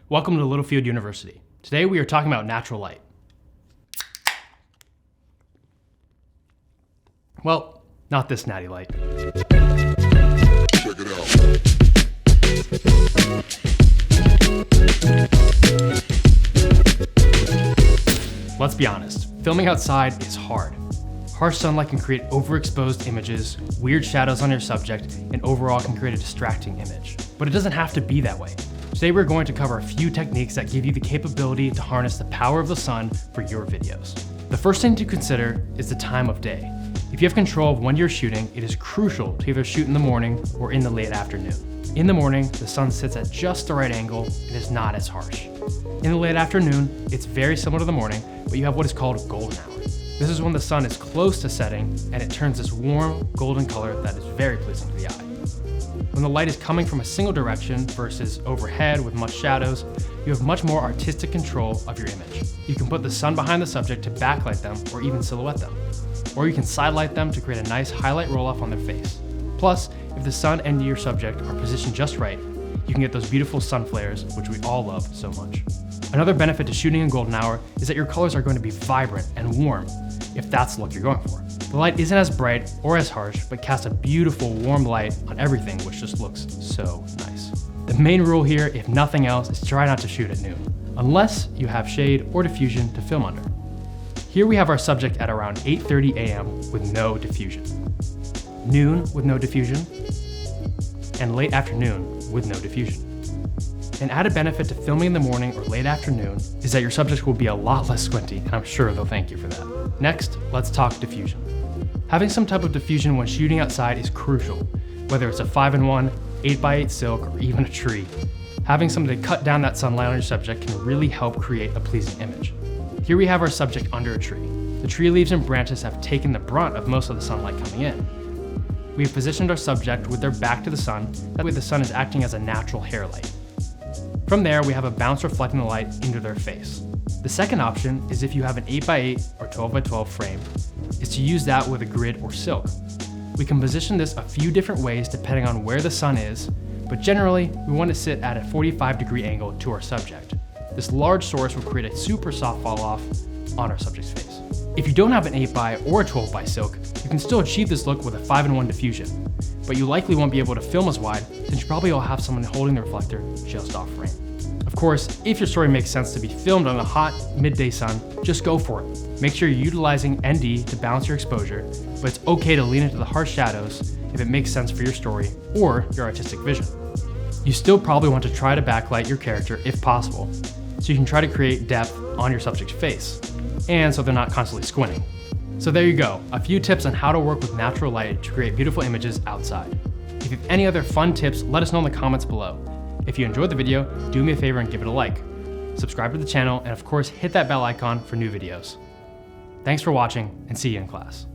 Welcome to Littlefield University. Today we are talking about natural light. Well, not this natty light. Check it out. Let's be honest, filming outside is hard. Harsh sunlight can create overexposed images, weird shadows on your subject, and overall can create a distracting image. But it doesn't have to be that way. Today we're going to cover a few techniques that give you the capability to harness the power of the sun for your videos. The first thing to consider is the time of day. If you have control of when you're shooting, it is crucial to either shoot in the morning or in the late afternoon. In the morning, the sun sits at just the right angle and is not as harsh. In the late afternoon, it's very similar to the morning, but you have what is called a golden hour. This is when the sun is close to setting and it turns this warm golden color that is very pleasing to the eye. When the light is coming from a single direction versus overhead with much shadows, you have much more artistic control of your image. You can put the sun behind the subject to backlight them or even silhouette them. Or you can sidelight them to create a nice highlight roll-off on their face. Plus, if the sun and your subject are positioned just right, you can get those beautiful sun flares, which we all love so much. Another benefit to shooting in golden hour is that your colors are going to be vibrant and warm, if that's the look you're going for. The light isn't as bright or as harsh, but casts a beautiful warm light on everything, which just looks so nice. The main rule here, if nothing else, is try not to shoot at noon, unless you have shade or diffusion to film under. Here we have our subject at around 8:30 a.m. with no diffusion, noon with no diffusion, and late afternoon with no diffusion. An added benefit to filming in the morning or late afternoon is that your subject will be a lot less squinty, and I'm sure they'll thank you for that. Next, let's talk diffusion. Having some type of diffusion when shooting outside is crucial, whether it's a 5-in-1, 8x8 silk, or even a tree. Having something to cut down that sunlight on your subject can really help create a pleasing image. Here we have our subject under a tree. The tree leaves and branches have taken the brunt of most of the sunlight coming in. We have positioned our subject with their back to the sun, that way the sun is acting as a natural hair light. From there, we have a bounce reflecting the light into their face. The second option is if you have an 8x8 or 12x12 frame, is to use that with a grid or silk. We can position this a few different ways depending on where the sun is, but generally, we want to sit at a 45-degree angle to our subject. This large source will create a super soft fall off on our subject's face. If you don't have an 8x or a 12x silk, you can still achieve this look with a 5-in-1 diffusion, but you likely won't be able to film as wide since you probably will have someone holding the reflector just off frame. Of course, if your story makes sense to be filmed on a hot midday sun, just go for it. Make sure you're utilizing ND to balance your exposure, but it's okay to lean into the harsh shadows if it makes sense for your story or your artistic vision. You still probably want to try to backlight your character if possible, so you can try to create depth on your subject's face, and so they're not constantly squinting. So there you go, a few tips on how to work with natural light to create beautiful images outside. If you have any other fun tips, let us know in the comments below. If you enjoyed the video, do me a favor and give it a like. Subscribe to the channel, and of course, hit that bell icon for new videos. Thanks for watching, and see you in class.